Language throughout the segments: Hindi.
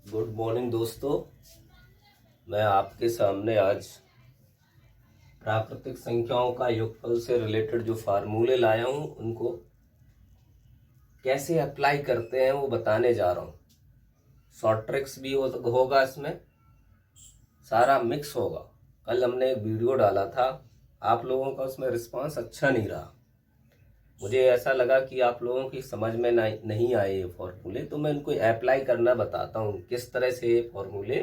गुड मॉर्निंग दोस्तों। मैं आपके सामने आज प्राकृतिक संख्याओं का योगफल से रिलेटेड जो फार्मूले लाया हूं उनको कैसे अप्लाई करते हैं वो बताने जा रहा हूं। शॉर्ट ट्रिक्स भी होगा, इसमें सारा मिक्स होगा। कल हमने एक वीडियो डाला था, आप लोगों का उसमें रिस्पांस अच्छा नहीं रहा। मुझे ऐसा लगा कि आप लोगों की समझ में नहीं आए ये फॉर्मूले, तो मैं इनको अप्लाई करना बताता हूँ किस तरह से ये फॉर्मूले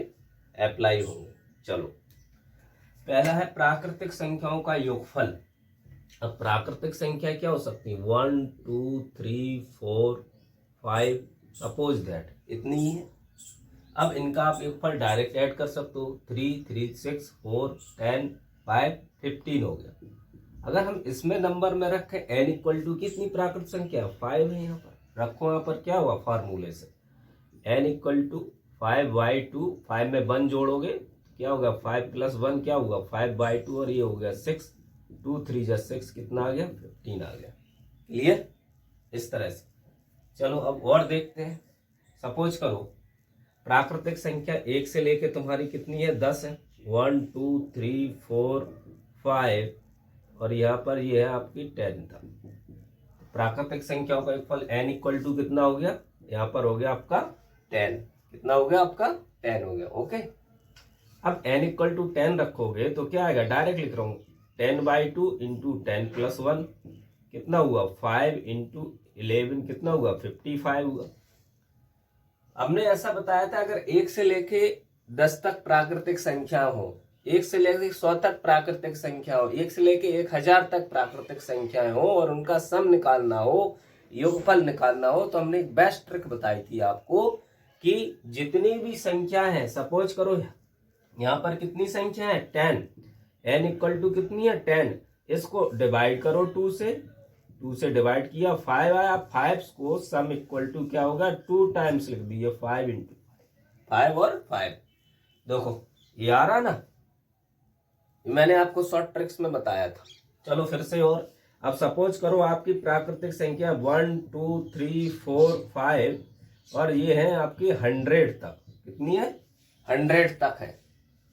अप्लाई होंगे। चलो, पहला है प्राकृतिक संख्याओं का योगफल। अब प्राकृतिक संख्या क्या हो सकती है? 1 2 3 4 5, सपोज दैट इतनी ही है। अब इनका आप योगफल डायरेक्ट ऐड कर सकते हो। 3 3 6 4 10 5 15 हो गया। अगर हम इसमें नंबर में रखें n इक्वल टू कितनी प्राकृतिक संख्या? 5 है। यहाँ पर रखो, यहाँ पर क्या हुआ फार्मूले से? n इक्वल टू 5/2, 5 में 1 जोड़ोगे क्या होगा? 5 + 1 क्या होगा? 5/2, और ये हो गया 6। 2 3 जा 6, कितना आ गया? 15 आ गया। क्लियर? इस तरह से। चलो अब और देखते हैं। सपोज करो प्राकृतिक संख्या 1 से लेके तुम्हारी कितनी है? 10 है। 1 2 3 4 5, और यहाँ पर ये है आपकी 10 था। प्राकृतिक संख्याओं का योगफल n इक्वल टू कितना हो गया? यहाँ पर हो गया आपका 10। कितना हो गया आपका? 10 हो गया। ओके, अब n इक्वल टू 10 रखोगे तो क्या आएगा? डायरेक्ट लिख रहा हूँ, 10/2 इंटू 10 + 1 कितना हुआ? 5 इंटू 11 कितना हुआ? 55 हुआ। हमने ऐसा बताया था, अगर 1 से लेके 10 तक प्राकृतिक संख्या हो, 1 से लेके 100 तक प्राकृतिक संख्या हो, 1 से लेके 1000 तक प्राकृतिक संख्याएं हो और उनका सम निकालना हो, योगफल निकालना हो, तो हमने एक बेस्ट ट्रिक बताई थी आपको कि जितनी भी संख्या है, सपोज करो यहाँ पर कितनी संख्या है? 10। n इक्वल टू कितनी है? 10। इसको डिवाइड करो 2 से, 2 से डिवाइड किया 5 आया। 5 को सम इक्वल टू क्या होगा? 2 टाइम्स लिख दिए, 5 इंटू 5 और 5। देखो ये आ रहा ना, मैंने आपको शॉर्ट ट्रिक्स में बताया था। चलो फिर से। और अब सपोज करो आपकी प्राकृतिक संख्या 1 2 3 4 5 और ये है आपकी 100 तक। कितनी है? 100 तक है।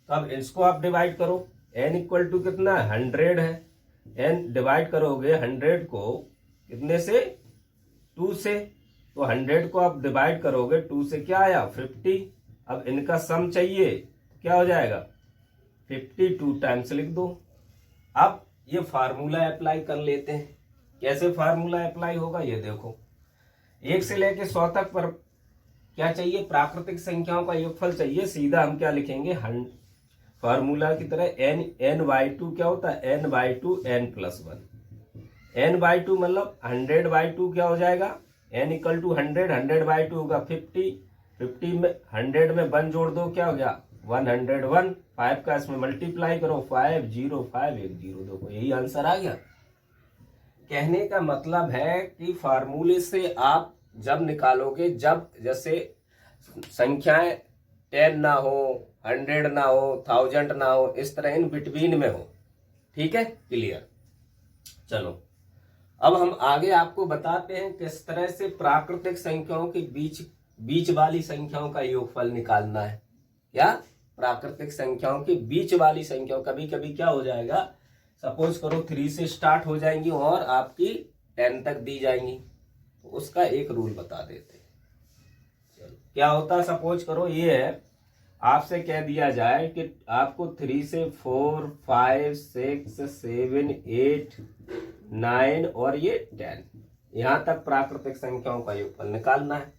अब इसको आप डिवाइड करो। n इक्वल टू कितना? 100 है। n डिवाइड करोगे 100 को कितने से? 2 से। तो 100 को आप डिवाइड करोगे 2 से, क्या आया? 50। अब इनका सम चाहिए, क्या हो जाएगा? 52 टाइम्स लिख दो। अब ये फार्मूला अप्लाई कर लेते हैं। कैसे फार्मूला अप्लाई होगा ये देखो। 1 से लेके 100 तक पर क्या चाहिए? प्राकृतिक संख्याओं का योगफल चाहिए। सीधा हम क्या लिखेंगे? फार्मूला की तरह n/2 क्या होता है? n/2 n + 1। n/2 मतलब 100/2 क्या हो जाएगा? n इक्वल टू 100, 100/2 होगा 50। 50 में 100 में 1 जोड़ दो, क्या हो गया? 101। 5 का इसमें मल्टीप्लाई करो, 5 0 5 1 0। देखो यही आंसर आ गया। कहने का मतलब है कि फार्मूले से आप जब निकालोगे, जब जैसे संख्याएं 10 ना हो, 100 ना हो, 1000 ना हो, इस तरह इन बिटवीन में हो। ठीक है? क्लियर? चलो अब हम आगे आपको बताते हैं किस तरह से प्राकृतिक संख्याओं के बीच वाली संख्याओं का योगफल निकालना है। क्या? प्राकृतिक संख्याओं के बीच वाली संख्याओं, कभी कभी क्या हो जाएगा, सपोज करो 3 से स्टार्ट हो जाएंगी और आपकी 10 तक दी जाएंगी, तो उसका एक रूल बता देते हैं। चलो क्या होता है? सपोज करो ये है, आपसे कह दिया जाए कि आपको 3 से 4 5 6 7 8 9 और ये 10, यहां तक प्राकृतिक संख्याओं का योगफल निकालना है।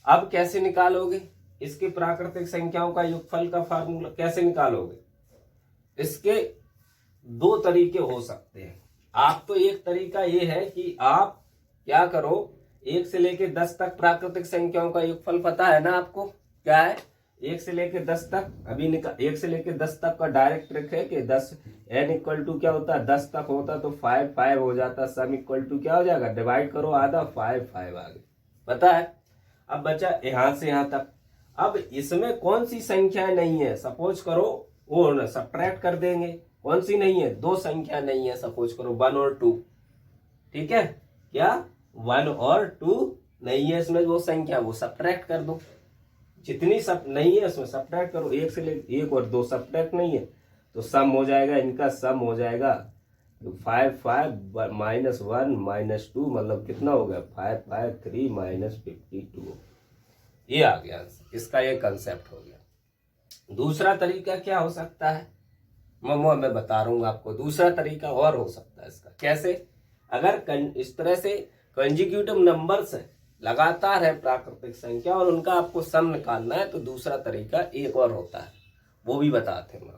अब कैसे निकालोगे इसके प्राकृतिक संख्याओं का योगफल का फार्मूला? कैसे निकालोगे? इसके 2 तरीके हो सकते हैं। आप तो एक तरीका ये है कि आप क्या करो, 1 से लेके 10 तक प्राकृतिक संख्याओं का योगफल पता है ना आपको? क्या है? 1 से लेके 10 तक अभी 1 से लेके 10 तक का डायरेक्ट ट्रिक है कि 10 n इक्वल टू क्या होता है? 10 तक होता तो 5 5 हो जाता। सम इक्वल टू क्या हो जाएगा? डिवाइड करो आधा, 5 5 आ गए। पता है? अब बचा यहां से यहां तक। अब इसमें कौन सी संख्याएं नहीं है? सपोज करो वो सब्ट्रैक्ट कर देंगे। कौन सी नहीं है? 2 संख्या नहीं है। सपोज करो 1 और 2। ठीक है? क्या 1 और 2 नहीं है इसमें? वो संख्या वो सब्ट्रैक्ट कर दो। जितनी सब नहीं है उसमें सब्ट्रैक्ट करो, एक से ले एक और दो सब्ट्रैक्ट नहीं है तो सम हो जाएगा, इनका सम हो जाएगा। तो 5 5 माइनस 1 माइनस 2 मतलब कितना हो गया 5 5 3 माइनस 52। ये आ गया आंसर, इसका ये कंसेप्ट हो गया। दूसरा तरीका क्या हो सकता है, मैं बता रहा हूँ आपको। दूसरा तरीका और हो सकता है इसका, कैसे? अगर इस तरह से कंजिक्यूटिव नंबर्स है, लगातार है प्राकृतिक संख्या, और उनका आपको सम निकालना है, तो दूसरा तरीका एक और होता है, वो भी बताते हैं आपको।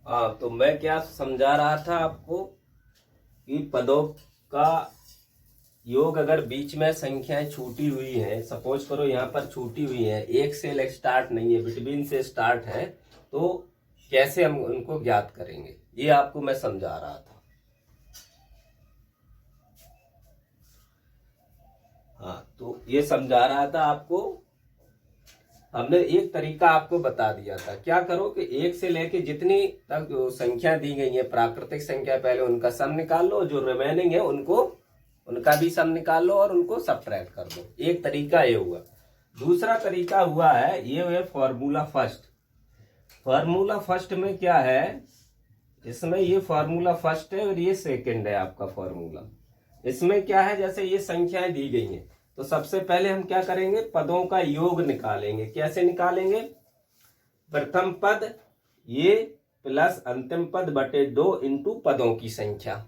हाँ, तो मैं क्या समझा रहा था आपको कि पदों का योग अगर बीच में संख्याएं छूटी हुई हैं, सपोज करो यहाँ पर छूटी हुई है, एक से स्टार्ट नहीं है, बिटवीन से स्टार्ट है, तो कैसे हम उनको ज्ञात करेंगे, ये आपको मैं समझा रहा था। हाँ, तो ये समझा रहा था आपको। हमने एक तरीका आपको बता दिया था, क्या करो कि एक से लेके जितनी तक जो संख्या दी गई है प्राकृतिक संख्या, पहले उनका सम निकाल लो, जो रिमेनिंग है उनका भी सम निकाल लो और उनको सब्ट्रैक्ट कर दो। एक तरीका ये हुआ। दूसरा तरीका हुआ है, ये है फॉर्मूला फर्स्ट। फॉर्मूला फर्स्ट में क्या है, इसमें ये फॉर्मूला फर्स्ट है और ये सेकंड है आपका फॉर्मूला। इसमें क्या है, जैसे ये संख्याएं दी गई हैं, तो सबसे पहले हम क्या करेंगे, पदों का योग निकालेंगे। कैसे निकालेंगे? प्रथम पद ये प्लस अंतिम पद बटे 2 इंटू पदों की संख्या।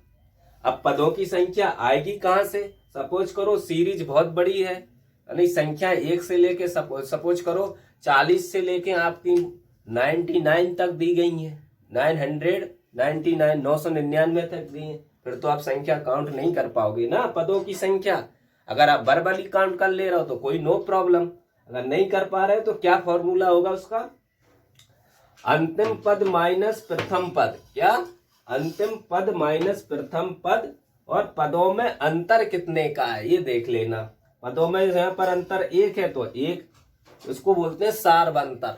अब पदों की संख्या आएगी कहां से? सपोज करो सीरीज बहुत बड़ी है, यानी संख्या एक से लेके सपोज करो 40 से लेके आपकी 99 तक दी गई है, 999 999 तक दी है, फिर तो आप संख्या काउंट नहीं कर पाओगे ना पदों की संख्या। अगर आप वर्बली काउंट कर ले रहे हो तो कोई नो प्रॉब्लम, अगर नहीं कर पा रहे तो क्या फॉर्मूला होगा उसका? अंतिम पद माइनस प्रथम पद। क्या? अंतिम पद माइनस प्रथम पद, और पदों में अंतर कितने का है ये देख लेना। पदों में यहाँ पर अंतर एक है, तो एक, उसको बोलते हैं सार्वंतर।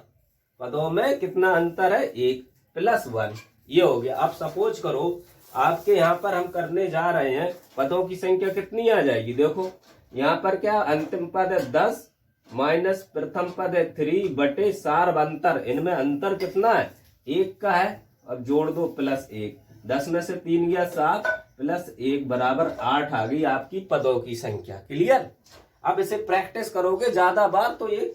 पदों में कितना अंतर है? 1 + 1, ये हो गया। अब सपोज करो आपके यहाँ पर हम करने जा रहे हैं, पदों की संख्या कितनी आ जाएगी? देखो यहाँ पर क्या, अंतिम पद है 10 माइनस प्रथम पद है 3 बटे सार्वंतर, इनमें अंतर कितना है? 1 का है, और जोड़ दो +1, 10 में से 3 गया 7 +1 बराबर 8 आ गई आपकी पदों की संख्या। क्लियर? अब इसे प्रैक्टिस करोगे ज्यादा बार तो ये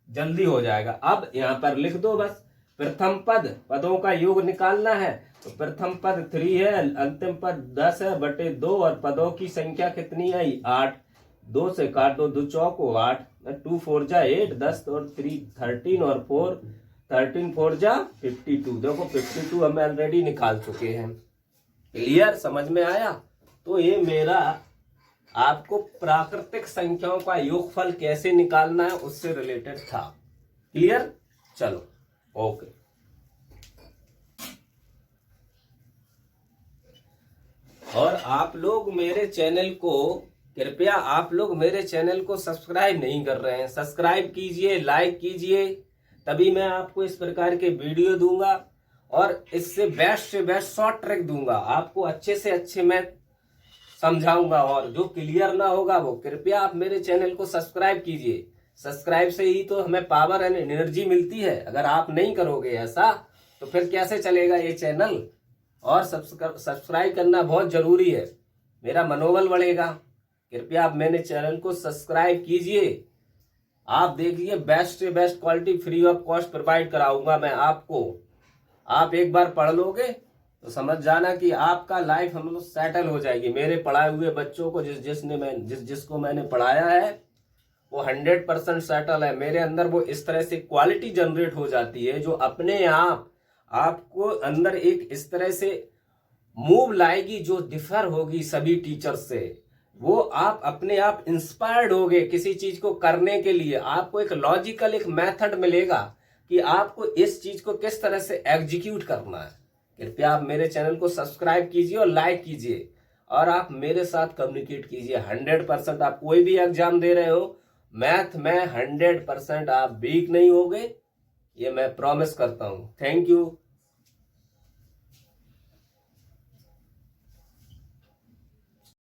जल्दी हो जाएगा। अब यहाँ पर लिख दो बस, प्रथम पद, पदों का योग निकालना है, तो प्रथम पद 3 है, अंतिम पद 10 है बटे 2, और पदों की संख्या कितनी आई? 8। 2 से काट दो, 2 चौको 8, 2 4 जा 8, 10 और 3 13, और 4 13 4 जा 52। देखो 52 हम ऑलरेडी निकाल चुके हैं। क्लियर? समझ में आया? तो ये मेरा आपको प्राकृतिक संख्याओं का योगफल कैसे निकालना है उससे रिलेटेड था। क्लियर? चलो ओके। और आप लोग मेरे चैनल को, कृपया आप लोग मेरे चैनल को सब्सक्राइब नहीं कर रहे हैं, सब्सक्राइब कीजिए, लाइक कीजिए, तभी मैं आपको इस प्रकार के वीडियो दूंगा और इससे बेस्ट से बेस्ट शॉर्ट ट्रिक दूंगा, आपको अच्छे से अच्छे मैं समझाऊंगा। और जो क्लियर ना होगा वो कृपया आप मेरे चैनल को सब्सक्राइब कीजिए। सब्सक्राइब से ही तो हमें पावर एंड एनर्जी मिलती है। अगर आप नहीं करोगे ऐसा तो फिर कैसे चलेगा ये चैनल? और सब्सक्राइब करना बहुत जरूरी है, मेरा मनोबल बढ़ेगा। कृपया आप मेरे चैनल को सब्सक्राइब कीजिए। आप देखिए बेस्ट से best quality free of cost provide कराऊंगा मैं आपको। आप एक बार पढ़ लोगे तो समझ जाना कि आपका लाइफ हम लोग सेटल हो जाएगी। मेरे पढ़ाए हुए बच्चों को जिसको मैंने पढ़ाया है वो 100% सेटल है। मेरे अंदर वो इस तरह से क्वालिटी जनरेट हो जाती है जो अपने आप आपको अंदर एक इस तरह से मूव लाएगी जो डिफर होगी सभी टीचर्स से। वो आप अपने आप इंस्पायर्ड होगे किसी चीज को करने के लिए। आपको एक लॉजिकल एक मेथड मिलेगा कि आपको इस चीज को किस तरह से एग्जीक्यूट करना है। कृपया आप मेरे चैनल को सब्सक्राइब कीजिए और लाइक कीजिए और आप मेरे साथ कम्युनिकेट कीजिए। 100% आप कोई भी एग्जाम दे रहे हो, मैथ में 100% आप वीक नहीं होगे, ये मैं प्रॉमिस करता हूं। Thank you.